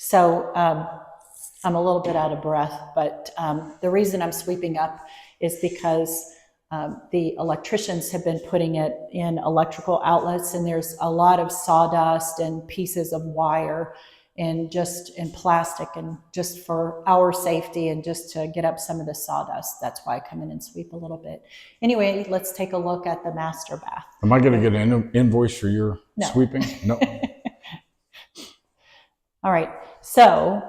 So I'm a little bit out of breath, but the reason I'm sweeping up is because the electricians have been putting it in electrical outlets, and there's a lot of sawdust and pieces of wire and just in plastic, and just for our safety and just to get up some of the sawdust. That's why I come in and sweep a little bit. Anyway, let's take a look at the master bath. Am I going to get an invoice for your No. sweeping? No. All right, so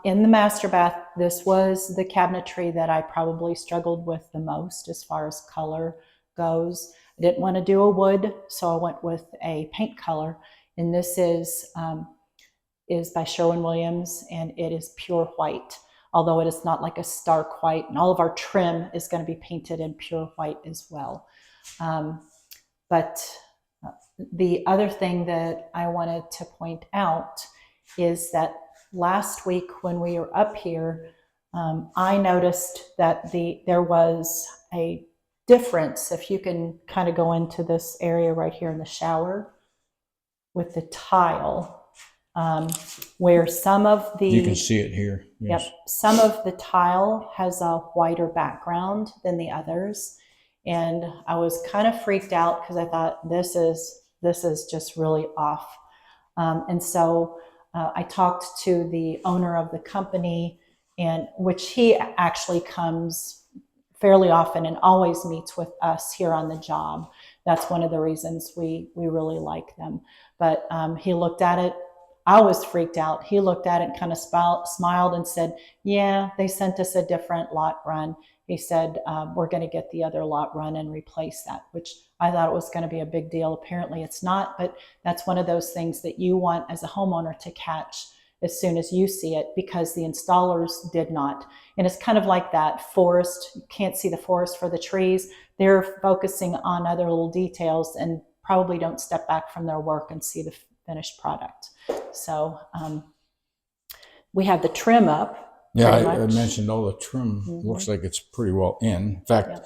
in the master bath, this was the cabinetry that I probably struggled with the most as far as color goes. I didn't want to do a wood, so I went with a paint color, and this is by Sherwin-Williams, and it is pure white, although it is not like a stark white, and all of our trim is going to be painted in pure white as well. But the other thing that I wanted to point out is that last week when we were up here, I noticed that there was a difference. If you can kind of go into this area right here in the shower with the tile, where some of the... You can see it here. Yes. Yep. Some of the tile has a whiter background than the others. And I was kind of freaked out because I thought this is just really off. And so I talked to the owner of the company, and which he actually comes fairly often and always meets with us here on the job. That's one of the reasons we really like them. But he looked at it. I was freaked out. He looked at it and kind of smiled and said, yeah, they sent us a different lot run. He said, we're going to get the other lot run and replace that, which I thought it was going to be a big deal. Apparently it's not, but that's one of those things that you want as a homeowner to catch as soon as you see it, because the installers did not. And it's kind of like that forest. You can't see the forest for the trees. They're focusing on other little details and probably don't step back from their work and see the finished product. So we have the trim up. Yeah, I mentioned all the trim. Mm-hmm. Looks like it's pretty well in. In fact, yep.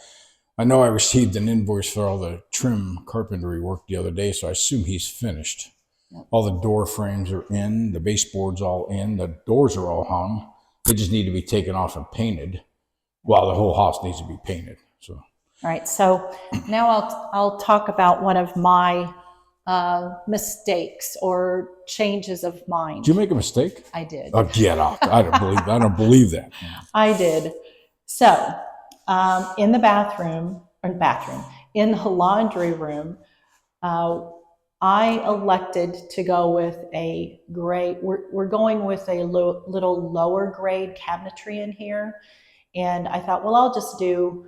I know I received an invoice for all the trim carpentry work the other day, so I assume he's finished. Yep. All the door frames are in, the baseboard's all in, the doors are all hung. They just need to be taken off and painted. Well, the whole house needs to be painted. So. All right, so now I'll talk about one of my mistakes or changes of mind. Did you make a mistake? I did. Oh, get out. I don't believe that. I did. So in the in the laundry room, I elected to go with a gray. We're going with a little lower grade cabinetry in here. And I thought, well, I'll just do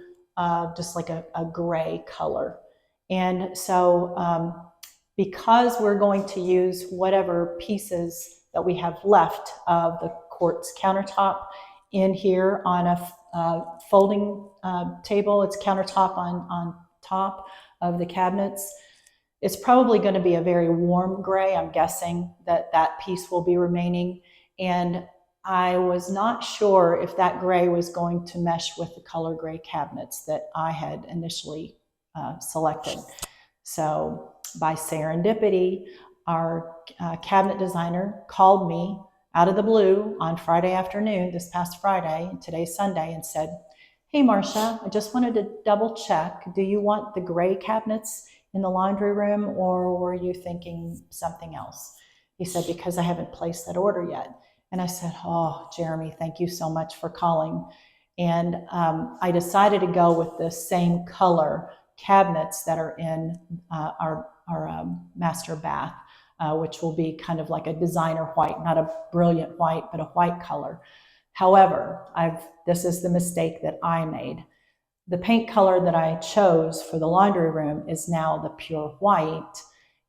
just like a gray color. And so because we're going to use whatever pieces that we have left of the quartz countertop in here on a folding table, it's countertop on top of the cabinets. It's probably going to be a very warm gray. I'm guessing that piece will be remaining. And I was not sure if that gray was going to mesh with the color gray cabinets that I had initially selected. So by serendipity, our cabinet designer called me out of the blue on Friday afternoon, this past Friday, today's Sunday, and said, hey, Marcia, I just wanted to double check. Do you want the gray cabinets in the laundry room, or were you thinking something else? He said, because I haven't placed that order yet. And I said, oh, Jeremy, thank you so much for calling. And I decided to go with the same color cabinets that are in our master bath, which will be kind of like a designer white, not a brilliant white, but a white color. However, this is the mistake that I made. The paint color that I chose for the laundry room is now the pure white.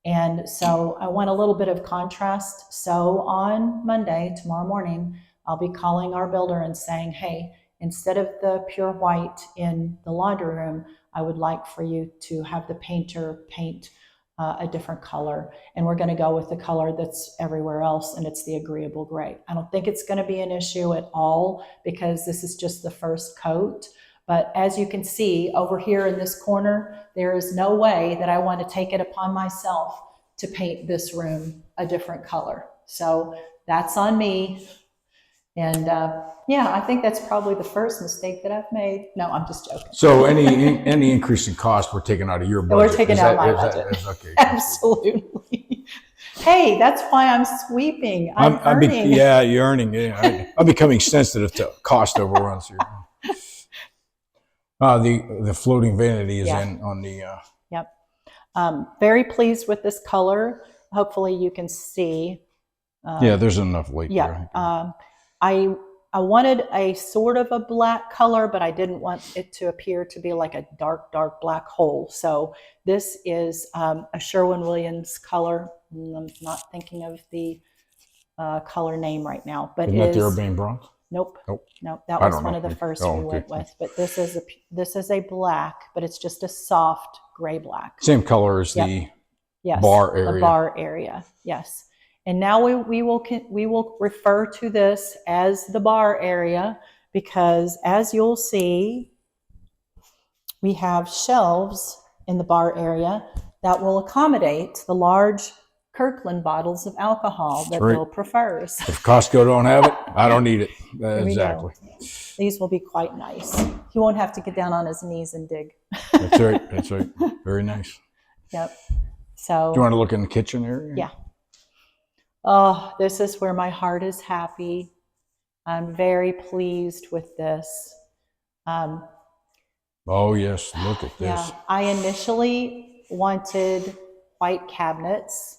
And so I want a little bit of contrast. So on Monday, tomorrow morning, I'll be calling our builder and saying, hey, instead of the pure white in the laundry room, I would like for you to have the painter paint a different color. And we're going to go with the color that's everywhere else, and it's the agreeable gray. I don't think it's going to be an issue at all because this is just the first coat. But as you can see over here in this corner, there is no way that I want to take it upon myself to paint this room a different color. So that's on me. And yeah, I think that's probably the first mistake that I've made. No, I'm just joking. So any increase in cost, we're taking out of your budget. We're taking out my budget. Okay. Absolutely. Hey, that's why I'm sweeping. I'm earning. You're earning. Yeah, I'm becoming sensitive to cost overruns here. The floating vanity is in on the. Yep. Very pleased with this color. Hopefully you can see. Yeah, there's enough light Yeah. there. I wanted a sort of a black color, but I didn't want it to appear to be like a dark, dark black hole. So this is a Sherwin-Williams color. I'm not thinking of the color name right now, but Isn't that the Urbane Bronze? Nope. Nope. Nope. That was one of the first we went with. But this is a black, but it's just a soft gray black. Same color as the bar area. The bar area. Yes. And now we will refer to this as the bar area because, as you'll see, we have shelves in the bar area that will accommodate the large Kirkland bottles of alcohol that Bill prefers. If Costco don't have it, I don't need it. Exactly. These will be quite nice. He won't have to get down on his knees and dig. That's right. That's right. Very nice. Yep. So. Do you want to look in the kitchen area? Yeah. Oh, this is where my heart is happy. I'm very pleased with this. Oh, yes. Look at this. Yeah, I initially wanted white cabinets.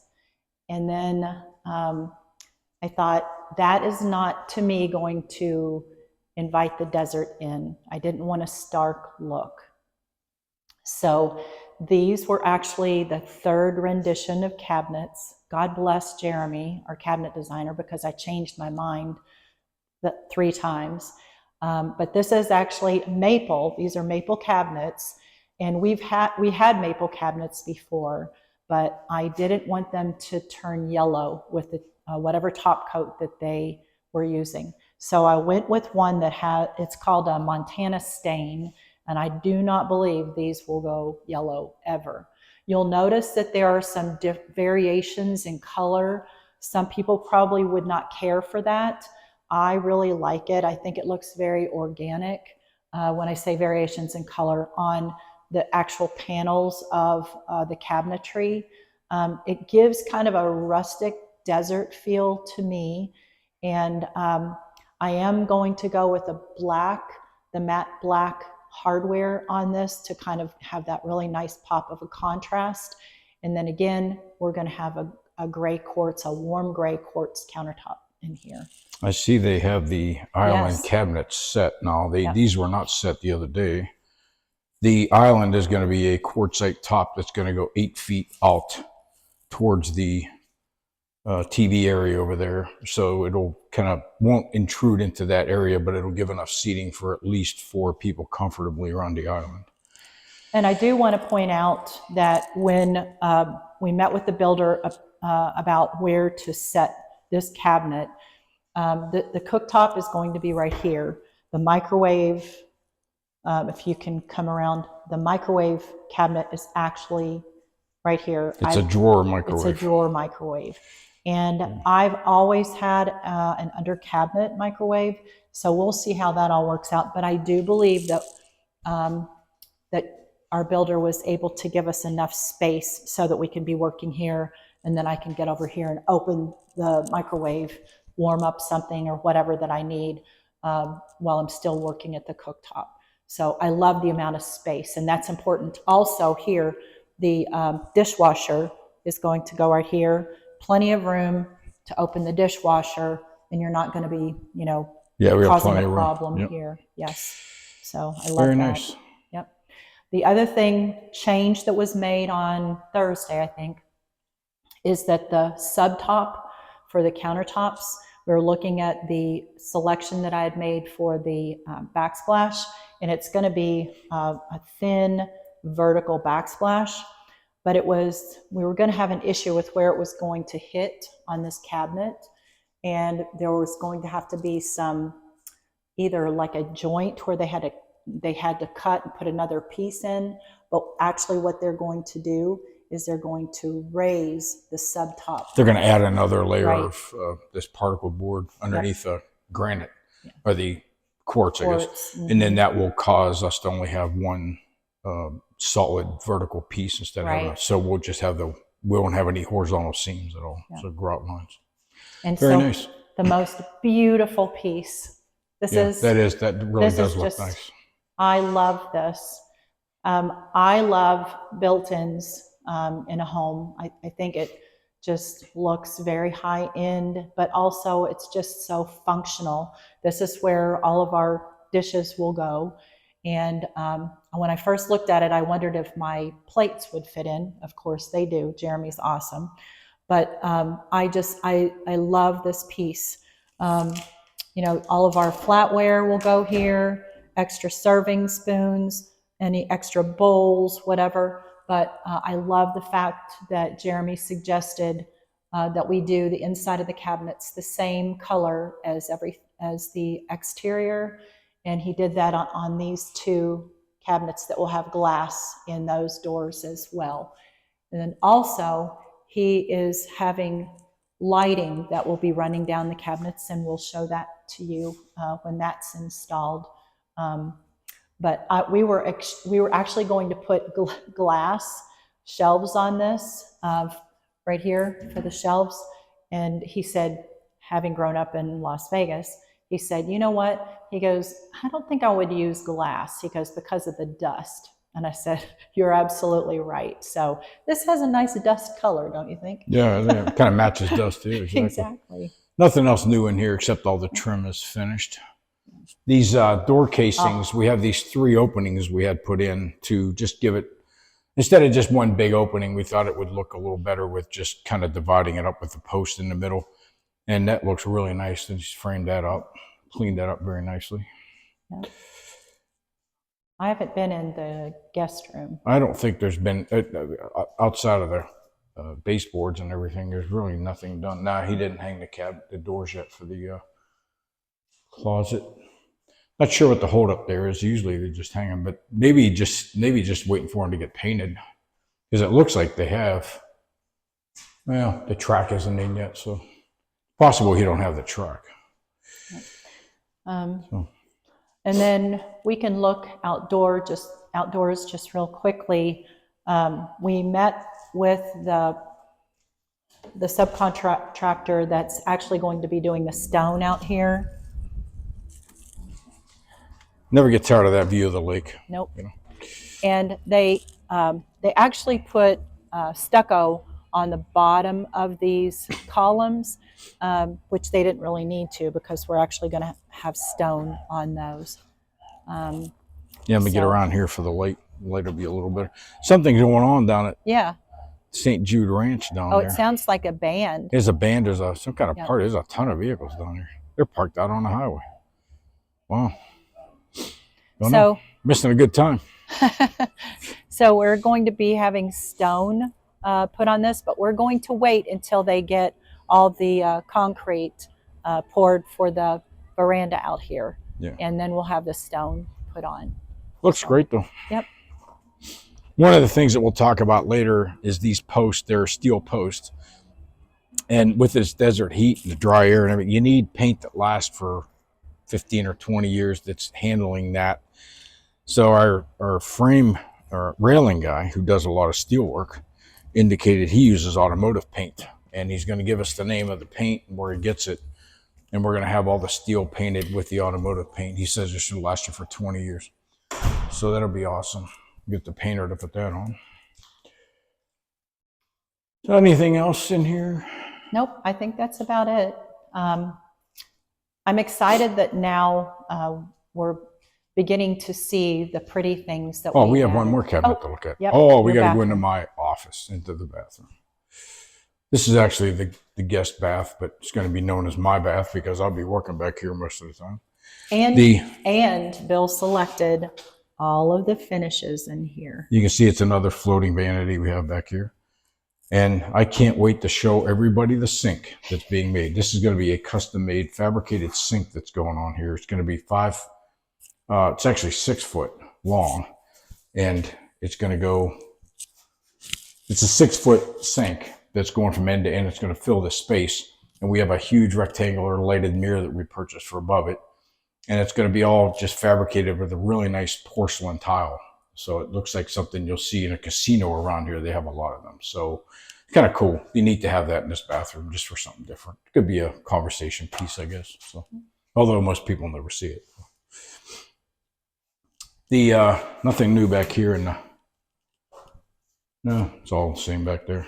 And then I thought that is not, to me, going to invite the desert in. I didn't want a stark look. So these were actually the third rendition of cabinets. God bless Jeremy, our cabinet designer, because I changed my mind 3 times. But this is actually maple. These are maple cabinets. And we had maple cabinets before, but I didn't want them to turn yellow with the, whatever top coat that they were using. So I went with one that it's called a Montana Stain, and I do not believe these will go yellow ever. You'll notice that there are some variations in color. Some people probably would not care for that. I really like it. I think it looks very organic. When I say variations in color on the actual panels of the cabinetry, it gives kind of a rustic desert feel to me. And I am going to go with the matte black hardware on this to kind of have that really nice pop of a contrast. And then again, we're going to have a gray quartz, a warm gray quartz countertop in here. I see they have the island cabinets set now. These were not set the other day. The island is going to be a quartzite top that's going to go 8 feet out towards the TV area over there. So it'll won't intrude into that area, but it'll give enough seating for at least 4 people comfortably around the island. And I do want to point out that when we met with the builder about where to set this cabinet, the cooktop is going to be right here. The microwave, if you can come around, the microwave cabinet is actually right here. It's a drawer microwave. It's a drawer microwave. And I've always had an under cabinet microwave, so we'll see how that all works out. But I do believe that that our builder was able to give us enough space so that we can be working here, and then I can get over here and open the microwave, warm up something or whatever that I need while I'm still working at the cooktop. So I love the amount of space, and that's important. Also here, the dishwasher is going to go right here. Plenty of room to open the dishwasher, and you're not going to be, causing a problem here. Yes. So I love that. Very nice. Yep. The other change that was made on Thursday, I think, is that the subtop for the countertops, we're looking at the selection that I had made for the backsplash, and it's going to be a thin vertical backsplash. But we were going to have an issue with where it was going to hit on this cabinet. And there was going to have to be either like a joint where they had to cut and put another piece in. But actually what they're going to do is they're going to raise the subtop. They're going to add another layer Right. of this particle board underneath the granite Yeah. or the quartz, I guess. Quartz. And then that will cause us to only have one solid vertical piece instead of having Right. so we'll just have we won't have any horizontal seams at all. Yeah. So grout lines. And Very so nice. the most beautiful piece. That really this does is look just, nice. I love this. I love built-ins in a home. I think it just looks very high end, but also it's just so functional. This is where all of our dishes will go. And when I first looked at it, I wondered if my plates would fit in. Of course they do. Jeremy's awesome. But I love this piece. You know, all of our flatware will go here, extra serving spoons, any extra bowls, whatever. But I love the fact that Jeremy suggested that we do the inside of the cabinets the same color as the exterior. And he did that on these two cabinets that will have glass in those doors as well. And then also, he is having lighting that will be running down the cabinets, and we'll show that to you when that's installed. But we were actually going to put glass shelves on this right here for the shelves. And he said, having grown up in Las Vegas, he said, you know what? He goes, I don't think I would use glass. He goes, because of the dust. And I said, you're absolutely right. So this has a nice dust color, don't you think? Yeah, it kind of matches dust too. Exactly. Nothing else new in here except all the trim is finished. These door casings, we have these 3 openings we had put in to just give it, instead of just one big opening, we thought it would look a little better with just kind of dividing it up with the post in the middle. And that looks really nice. And just framed that up, cleaned that up very nicely. Yeah. I haven't been in the guest room. I don't think there's been, outside of the baseboards and everything, there's really nothing done. Nah, he didn't hang the doors yet for the closet. Not sure what the holdup there is. Usually they just hang them, but maybe just waiting for them to get painted, because it looks like they have. Well, the track isn't in yet, so possible he don't have the track. And then we can look outdoors just real quickly. We met with the subcontractor that's actually going to be doing the stone out here. Never get tired of that view of the lake. Nope. You know? And they actually put stucco on the bottom of these columns, which they didn't really need to, because we're actually going to have stone on those. Yeah, let me get around here for the light. Light will be a little better. Something's going on down at St. Jude Ranch down there. Oh, it sounds like a band. There's a band. There's some kind of party. There's a ton of vehicles down there. They're parked out on the highway. Wow. Don't know. Missing a good time. So we're going to be having stone put on this, but we're going to wait until they get all the concrete poured for the veranda out here. Yeah. And then we'll have the stone put on. Looks great though. Yep. One of the things that we'll talk about later is these posts. They're steel posts. And with this desert heat and the dry air and everything, you need paint that lasts for 15 or 20 years that's handling that. So our frame or railing guy, who does a lot of steel work, indicated he uses automotive paint, and he's going to give us the name of the paint and where he gets it, and we're going to have all the steel painted with the automotive paint. He says it should last you for 20 years. So that'll be awesome. Get the painter to put that on. So anything else in here? Nope, I think that's about it. I'm excited that now we're beginning to see the pretty things that we have one more cabinet to look at. Yep, We got to go into my office, into the bathroom. This is actually the guest bath, but it's going to be known as my bath because I'll be working back here most of the time. And Bill selected all of the finishes in here. You can see it's another floating vanity we have back here. And I can't wait to show everybody the sink that's being made. This is going to be a custom-made, fabricated sink that's going on here. It's going to be it's actually 6 foot long, and it's going to go It's a 6-foot sink that's going from end to end. It's going to fill this space. And we have a huge rectangular lighted mirror that we purchased for above it. And it's going to be all just fabricated with a really nice porcelain tile. So it looks like something you'll see in a casino around here. They have a lot of them. So it's kind of cool. Be neat to have that in this bathroom just for something different. It could be a conversation piece, I guess. So, although most people never see it. The nothing new back here, and no, it's all the same back there.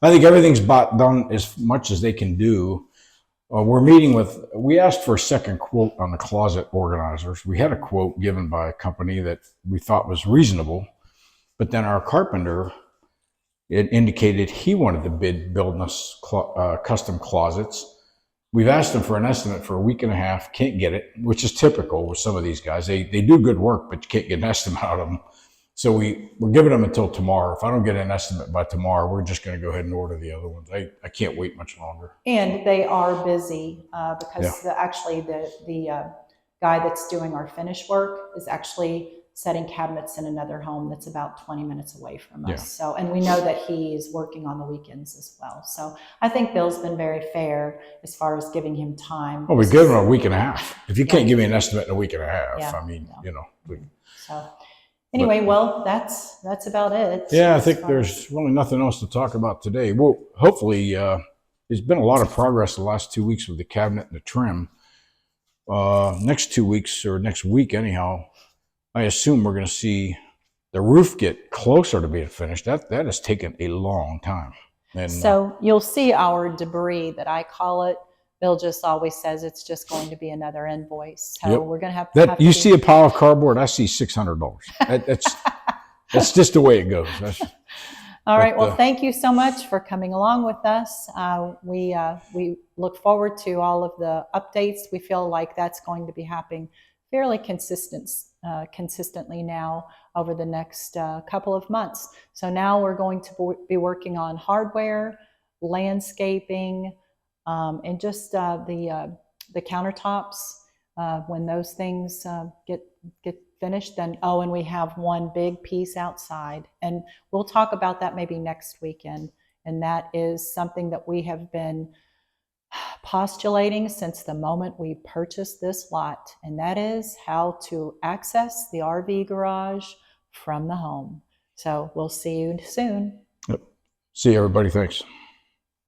I think everything's done as much as they can do. We asked for a second quote on the closet organizers. We had a quote given by a company that we thought was reasonable, but then our carpenter, it indicated he wanted to building us custom closets. We've asked them for an estimate for a week and a half, can't get it, which is typical with some of these guys. They do good work, but you can't get an estimate out of them. So we're giving them until tomorrow. If I don't get an estimate by tomorrow, we're just going to go ahead and order the other ones. I can't wait much longer. And they are busy because the guy that's doing our finish work is actually setting cabinets in another home that's about 20 minutes away from us. Yeah. So, and we know that he is working on the weekends as well. So I think Bill's been very fair as far as giving him time. Well, we give him a week and a half. If you can't give me an estimate in a week and a half, I mean, So anyway, well, that's about it. Yeah, I think there's really nothing else to talk about today. Well, hopefully, there's been a lot of progress the last 2 weeks with the cabinet and the trim. Next 2 weeks, or next week anyhow, I assume we're going to see the roof get closer to being finished. That has taken a long time. And so you'll see our debris that I call it. Bill just always says it's just going to be another invoice. So we're going to have that. You see a pile of cardboard, I see $600. That's just the way it goes. All right. Well, thank you so much for coming along with us. We look forward to all of the updates. We feel like that's going to be happening fairly consistently now over the next couple of months. So now we're going to be working on hardware, landscaping, and just the countertops. When those things get finished, then and we have one big piece outside, and we'll talk about that maybe next weekend. And that is something that we have been postulating since the moment we purchased this lot, and that is how to access the RV garage from the home. So we'll see you soon. Yep. See you, everybody. Thanks.